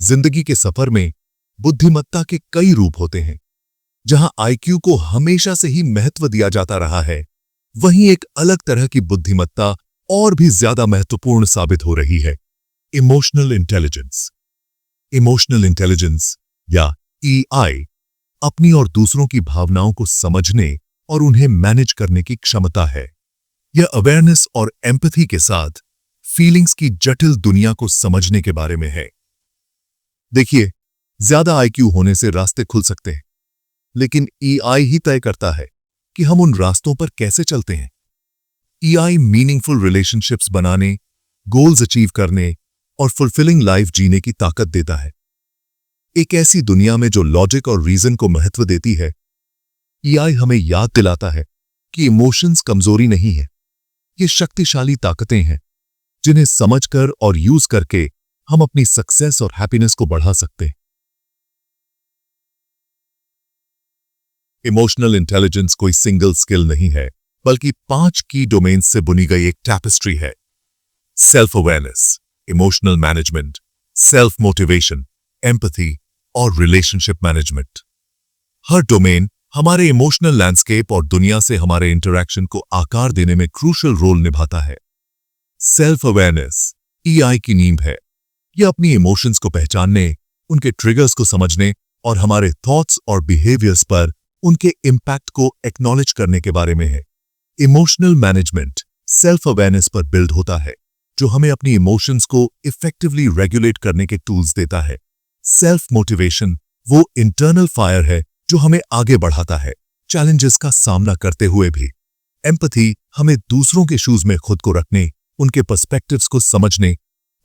जिंदगी के सफर में बुद्धिमत्ता के कई रूप होते हैं। जहां आईक्यू को हमेशा से ही महत्व दिया जाता रहा है, वहीं एक अलग तरह की बुद्धिमत्ता और भी ज्यादा महत्वपूर्ण साबित हो रही है, इमोशनल इंटेलिजेंस। इमोशनल इंटेलिजेंस या ईआई अपनी और दूसरों की भावनाओं को समझने और उन्हें मैनेज करने की क्षमता है। यह अवेयरनेस और एम्पैथी के साथ फीलिंग्स की जटिल दुनिया को समझने के बारे में है। देखिए, ज्यादा आईक्यू होने से रास्ते खुल सकते हैं, लेकिन ईआई ही तय करता है कि हम उन रास्तों पर कैसे चलते हैं। ईआई मीनिंगफुल रिलेशनशिप्स बनाने, गोल्स अचीव करने और फुलफिलिंग लाइफ जीने की ताकत देता है। एक ऐसी दुनिया में जो लॉजिक और रीजन को महत्व देती है, ईआई हमें याद दिलाता है कि इमोशंस कमजोरी नहीं है, ये शक्तिशाली ताकतें हैं जिन्हें समझकर और यूज करके हम अपनी सक्सेस और हैप्पीनेस को बढ़ा सकते हैं। इमोशनल इंटेलिजेंस कोई सिंगल स्किल नहीं है, बल्कि 5 की डोमेन्स से बुनी गई एक टैपेस्ट्री है। Self awareness, emotional management, self motivation, empathy और रिलेशनशिप मैनेजमेंट। हर डोमेन हमारे इमोशनल लैंडस्केप और दुनिया से हमारे इंटरैक्शन को आकार देने में क्रूशियल रोल निभाता है। सेल्फ अवेयरनेस ईआई की नींव है। यह अपनी इमोशंस को पहचानने, उनके ट्रिगर्स को समझने और हमारे थॉट्स और बिहेवियर्स पर उनके इम्पैक्ट को एक्नॉलेज करने के बारे में है। इमोशनल मैनेजमेंट सेल्फ अवेयरनेस पर बिल्ड होता है, जो हमें अपनी इमोशंस को इफेक्टिवली रेगुलेट करने के टूल्स देता है। सेल्फ मोटिवेशन वो इंटरनल फायर है जो हमें आगे बढ़ाता है, चैलेंजेस का सामना करते हुए भी। एम्पैथी हमें दूसरों के शूज में खुद को रखने, उनके पर्सपेक्टिव्स को समझने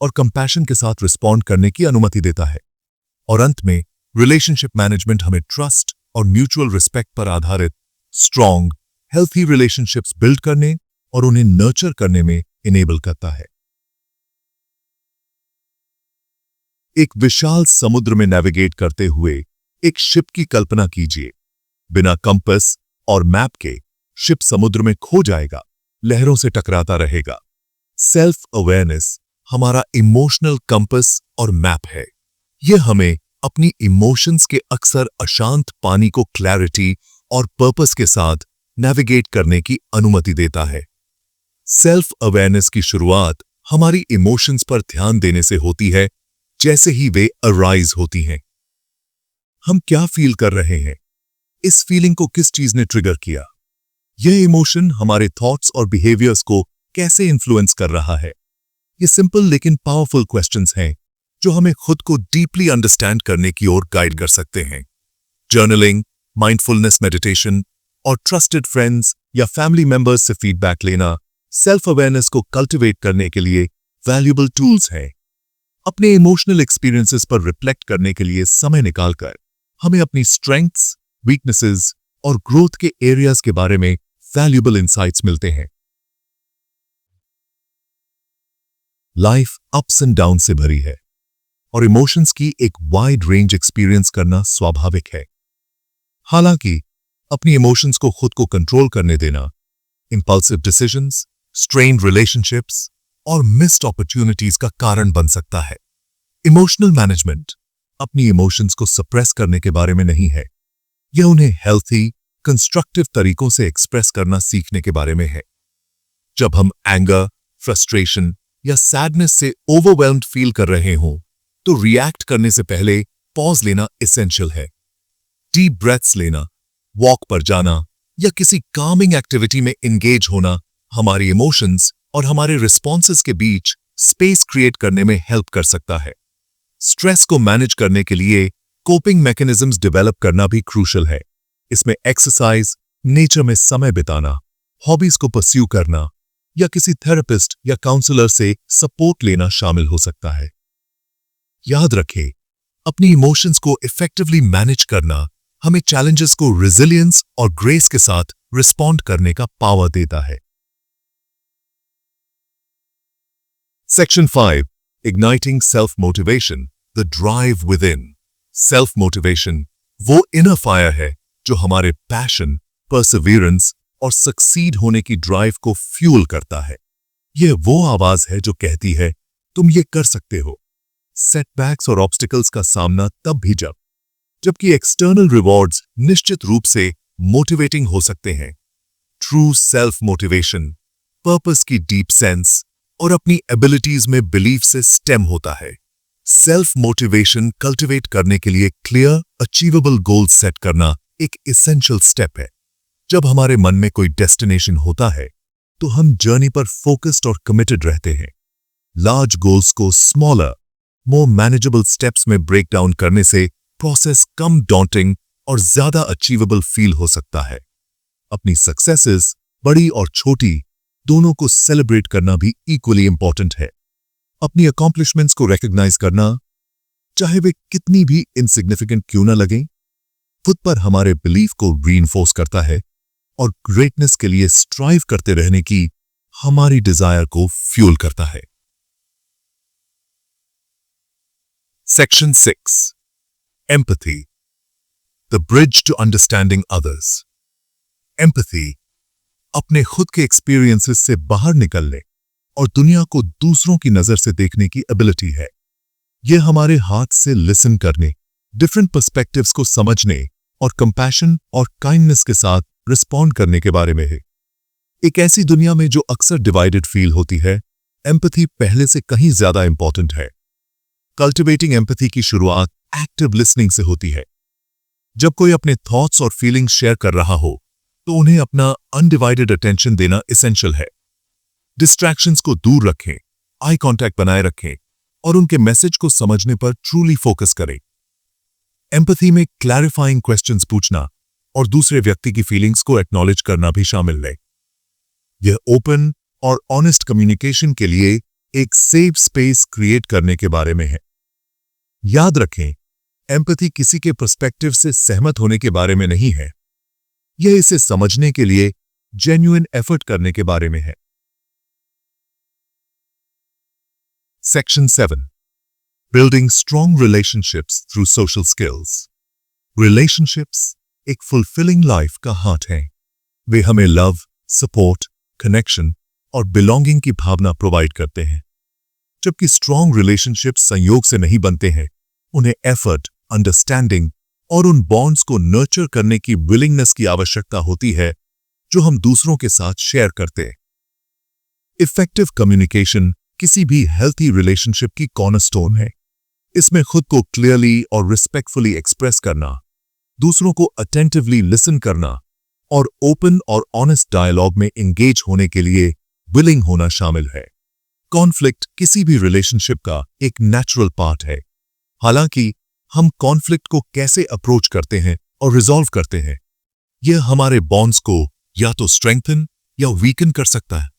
और कंपैशन के साथ रिस्पॉन्ड करने की अनुमति देता है। और अंत में रिलेशनशिप मैनेजमेंट हमें ट्रस्ट और म्यूचुअल रिस्पेक्ट पर आधारित स्ट्रॉन्ग, हेल्थी रिलेशनशिप्स बिल्ड करने और उन्हें नर्चर करने में इनेबल करता है। एक विशाल समुद्र में नेविगेट करते हुए एक शिप की कल्पना कीजिए। बिना कंपास और मैप के शिप समुद्र में खो जाएगा, लहरों से टकराता रहेगा। सेल्फ अवेयरनेस हमारा इमोशनल कंपास और मैप है। यह हमें अपनी इमोशंस के अक्सर अशांत पानी को क्लैरिटी और पर्पस के साथ नेविगेट करने की अनुमति देता है। सेल्फ अवेयरनेस की शुरुआत हमारी इमोशंस पर ध्यान देने से होती है, जैसे ही वे अराइज होती हैं। हम क्या फील कर रहे हैं? इस फीलिंग को किस चीज ने ट्रिगर किया? यह इमोशन हमारे थॉट्स और बिहेवियर्स को कैसे इन्फ्लुएंस कर रहा है? ये सिंपल लेकिन पावरफुल क्वेश्चंस हैं जो हमें खुद को डीपली अंडरस्टैंड करने की ओर गाइड कर सकते हैं। जर्नलिंग, माइंडफुलनेस मेडिटेशन और ट्रस्टेड फ्रेंड्स या फैमिली मेंबर्स से फीडबैक लेना सेल्फ अवेयरनेस को कल्टिवेट करने के लिए वैल्यूएबल टूल्स हैं। अपने इमोशनल एक्सपीरियंसेस पर रिफ्लेक्ट करने के लिए समय निकालकर हमें अपनी स्ट्रेंथ्स, वीकनेसेस और ग्रोथ के एरियाज के बारे में वैल्यूएबल इंसाइट्स मिलते हैं। लाइफ अप्स एंड डाउन से भरी है और इमोशंस की एक वाइड रेंज एक्सपीरियंस करना स्वाभाविक है। हालांकि अपनी इमोशंस को खुद को कंट्रोल करने देना इंपल्सिव डिसीजंस, स्ट्रेन्ड रिलेशनशिप्स और मिस्ड अपॉर्चुनिटीज का कारण बन सकता है। इमोशनल मैनेजमेंट अपनी इमोशंस को सप्रेस करने के बारे में नहीं है, यह उन्हें हेल्थी, कंस्ट्रक्टिव तरीकों से एक्सप्रेस करना सीखने के बारे में है। जब हम एंगर, फ्रस्ट्रेशन या सैडनेस से ओवरवेल्म्ड फील कर रहे हों, तो रिएक्ट करने से पहले पॉज लेना एसेंशियल है। डीप ब्रेथ्स लेना, वॉक पर जाना या किसी कामिंग एक्टिविटी में एंगेज होना हमारी इमोशंस और हमारे रिस्पॉन्सेस के बीच स्पेस क्रिएट करने में हेल्प कर सकता है। स्ट्रेस को मैनेज करने के लिए कोपिंग मैकेनिज्म्स डेवलप करना भी क्रूशियल है। इसमें एक्सरसाइज, नेचर में समय बिताना, हॉबीज को परस्यू करना या किसी थेरेपिस्ट या काउंसलर से सपोर्ट लेना शामिल हो सकता है। याद रखें, अपनी इमोशंस को इफेक्टिवली मैनेज करना हमें चैलेंजेस को रेजिलियंस और ग्रेस के साथ रिस्पॉन्ड करने का पावर देता है। Section 5. Igniting Self-Motivation, the Drive Within. Self-Motivation वो इनर फायर है जो हमारे पैशन, परसिवियरेंस और सक्सीड होने की ड्राइव को फ्यूल करता है। यह वो आवाज है जो कहती है, तुम ये कर सकते हो। सेटबैक्स और ऑब्स्टिकल्स का सामना तब भी जबकि एक्सटर्नल रिवॉर्ड्स निश्चित रूप से मोटिवेटिंग हो सकते हैं। ट्रू सेल्फ मोटिवेशन पर्पस की डीप सेंस और अपनी एबिलिटीज में बिलीफ से स्टेम होता है। सेल्फ मोटिवेशन कल्टिवेट करने के लिए क्लियर अचीवेबल गोल्स सेट करना एक एसेंशियल स्टेप है। जब हमारे मन में कोई डेस्टिनेशन होता है तो हम जर्नी पर फोकस्ड और कमिटेड रहते हैं। लार्ज गोल्स को स्मॉलर मोर मैनेजेबल स्टेप्स में ब्रेक डाउन करने से प्रोसेस कम डॉन्टिंग और ज्यादा अचीवेबल फील हो सकता है। अपनी सक्सेसेस बड़ी और छोटी दोनों को सेलिब्रेट करना भी इक्वली इंपॉर्टेंट है। अपनी अकॉम्प्लिशमेंट्स को रिकॉग्नाइज करना, चाहे वे कितनी भी इनसिग्निफिकेंट क्यों ना लगें, खुद पर हमारे बिलीफ को रीइंफोर्स करता है और ग्रेटनेस के लिए स्ट्राइव करते रहने की हमारी डिजायर को फ्यूल करता है। Section 6 empathy the bridge to understanding others. Empathy अपने खुद के एक्सपीरियंसेस से बाहर निकलने और दुनिया को दूसरों की नजर से देखने की एबिलिटी है। यह हमारे हाथ से लिसन करने, डिफरेंट पर्सपेक्टिव्स को समझने और कंपैशन और काइंडनेस के साथ रिस्पॉन्ड करने के बारे में है। एक ऐसी दुनिया में जो अक्सर डिवाइडेड फील होती है, एम्पैथी पहले से कहीं ज्यादा इंपॉर्टेंट है। कल्टिवेटिंग एम्पैथी की शुरुआत एक्टिव लिसनिंग से होती है। जब कोई अपने थॉट्स और फीलिंग्स शेयर कर रहा हो तो उन्हें अपना अनडिवाइडेड अटेंशन देना एसेंशियल है। डिस्ट्रैक्शंस को दूर रखें, आई कांटेक्ट बनाए रखें और उनके मैसेज को समझने पर ट्रूली फोकस करें। एम्पैथी में क्लैरिफाइंग क्वेश्चंस पूछना और दूसरे व्यक्ति की फीलिंग्स को एक्नॉलेज करना भी शामिल है। यह ओपन और ऑनेस्ट कम्युनिकेशन के लिए एक सेफ स्पेस क्रिएट करने के बारे में है। याद रखें, एम्पैथी किसी के पर्सपेक्टिव से सहमत होने के बारे में नहीं है। यह इसे समझने के लिए जेन्युइन एफर्ट करने के बारे में है। Section 7 building strong relationships through social skills. Relationships एक फुलफिलिंग लाइफ का हार्ट है। वे हमें लव, सपोर्ट, कनेक्शन और बिलोंगिंग की भावना प्रोवाइड करते हैं। जबकि स्ट्रॉन्ग रिलेशनशिप्स संयोग से नहीं बनते हैं, उन्हें एफर्ट, अंडरस्टैंडिंग और उन बॉन्ड्स को नर्चर करने की विलिंगनेस की आवश्यकता होती है जो हम दूसरों के साथ शेयर करते हैं। इफेक्टिव कम्युनिकेशन किसी भी हेल्थी रिलेशनशिप की कॉर्नरस्टोन है। इसमें खुद को क्लियरली और रिस्पेक्टफुली एक्सप्रेस करना, दूसरों को अटेंटिवली लिसन करना और ओपन और ऑनेस्ट डायलॉग में एंगेज होने के लिए विलिंग होना शामिल है। कॉन्फ्लिक्ट किसी भी रिलेशनशिप का एक नेचुरल पार्ट है। हालांकि हम कॉन्फ्लिक्ट को कैसे अप्रोच करते हैं और रिजॉल्व करते हैं, यह हमारे बॉन्ड्स को या तो स्ट्रेंथन या वीकन कर सकता है।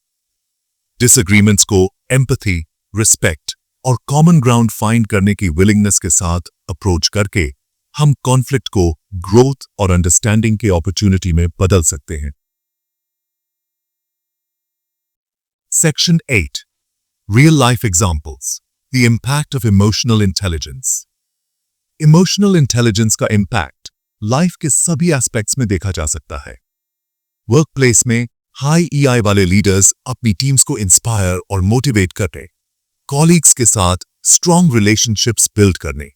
डिसएग्रीमेंट्स को एम्पैथी, रिस्पेक्ट और कॉमन ग्राउंड फाइंड करने की विलिंगनेस के साथ अप्रोच करके हम कॉन्फ्लिक्ट को ग्रोथ और अंडरस्टैंडिंग के अपॉर्चुनिटी में बदल सकते हैं। Section 8 real life examples the impact of emotional intelligence. Emotional intelligence का इम्पैक्ट लाइफ के सभी एस्पेक्ट्स में देखा जा सकता है। वर्कप्लेस में हाई ईआई वाले लीडर्स अपनी टीम्स को इंस्पायर और मोटिवेट करने, कॉलीग्स के साथ स्ट्रॉन्ग रिलेशनशिप्स बिल्ड करने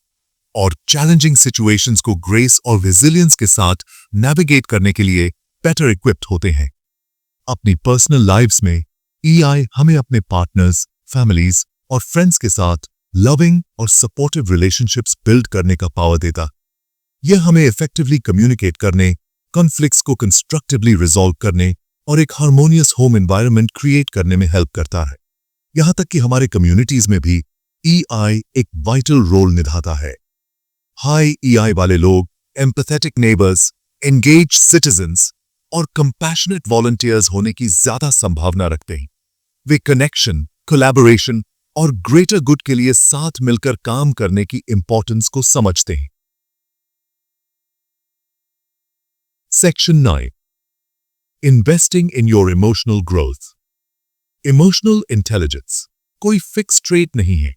और चैलेंजिंग सिचुएशंस को ग्रेस और रेजिलियंस के साथ नेविगेट करने के लिए बेटर इक्विप्ड होते हैं। अपनी पर्सनल लाइव्स में ईआई हमें अपने पार्टनर्स, फैमिलीज और फ्रेंड्स के साथ लविंग और सपोर्टिव रिलेशनशिप्स बिल्ड करने का पावर देता। यह हमें इफेक्टिवली कम्युनिकेट करने, कॉन्फ्लिक्ट्स को कंस्ट्रक्टिवली रिजॉल्व करने और एक हार्मोनियस होम एनवायरनमेंट क्रिएट करने में हेल्प करता है। यहां तक कि हमारे कम्युनिटीज में भी ईआई एक वाइटल रोल निभाता है। हाई ईआई वाले लोग एम्पैथेटिक नेबर्स, एंगेज्ड सिटीजन्स और कंपैशनेट वॉलंटियर्स होने की ज्यादा संभावना रखते हैं। वे कनेक्शन, कोलैबोरेशन और ग्रेटर गुड के लिए साथ मिलकर काम करने की इंपॉर्टेंस को समझते हैं। Section 9 investing in your emotional growth. Emotional intelligence कोई फिक्स ट्रेट नहीं है।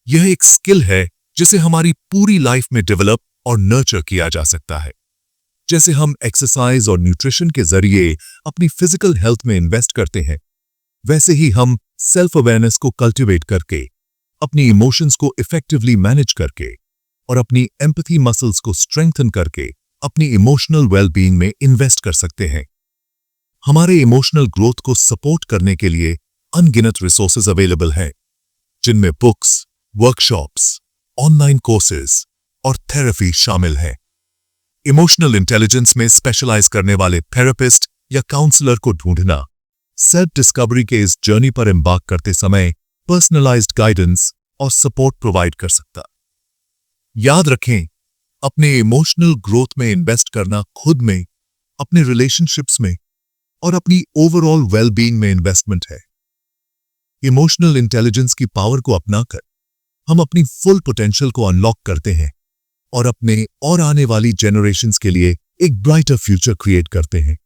यह एक स्किल है जिसे हमारी पूरी लाइफ में डेवलप और नर्चर किया जा सकता है। जैसे हम एक्सरसाइज और न्यूट्रिशन के जरिए अपनी फिजिकल हेल्थ में इन्वेस्ट करते हैं, वैसे ही हम सेल्फ अवेयरनेस को कल्टीवेट करके अपनी इमोशंस को इफेक्टिवली मैनेज करके और अपनी एम्पैथी मसल्स को स्ट्रेंथन करके अपनी इमोशनल वेलबीइंग में इन्वेस्ट कर सकते हैं। हमारे इमोशनल ग्रोथ को सपोर्ट करने के लिए अनगिनत रिसोर्सेज अवेलेबल हैं, जिनमें बुक्स, वर्कशॉप्स, ऑनलाइन कोर्सेज और थेरेपी शामिल हैं। इमोशनल इंटेलिजेंस में स्पेशलाइज करने वाले थेरेपिस्ट या काउंसलर को ढूंढना सेल्फ डिस्कवरी के इस जर्नी पर एम्बार्क करते समय पर्सनलाइज्ड गाइडेंस और सपोर्ट प्रोवाइड कर सकता। याद रखें, अपने इमोशनल ग्रोथ में इन्वेस्ट करना खुद में, अपने रिलेशनशिप्स में और अपनी ओवरऑल वेलबीइंग में इन्वेस्टमेंट है। इमोशनल इंटेलिजेंस की पावर को अपनाकर हम अपनी फुल पोटेंशियल को अनलॉक करते हैं और अपने और आने वाली जनरेशंस के लिए एक ब्राइटर फ्यूचर क्रिएट करते हैं।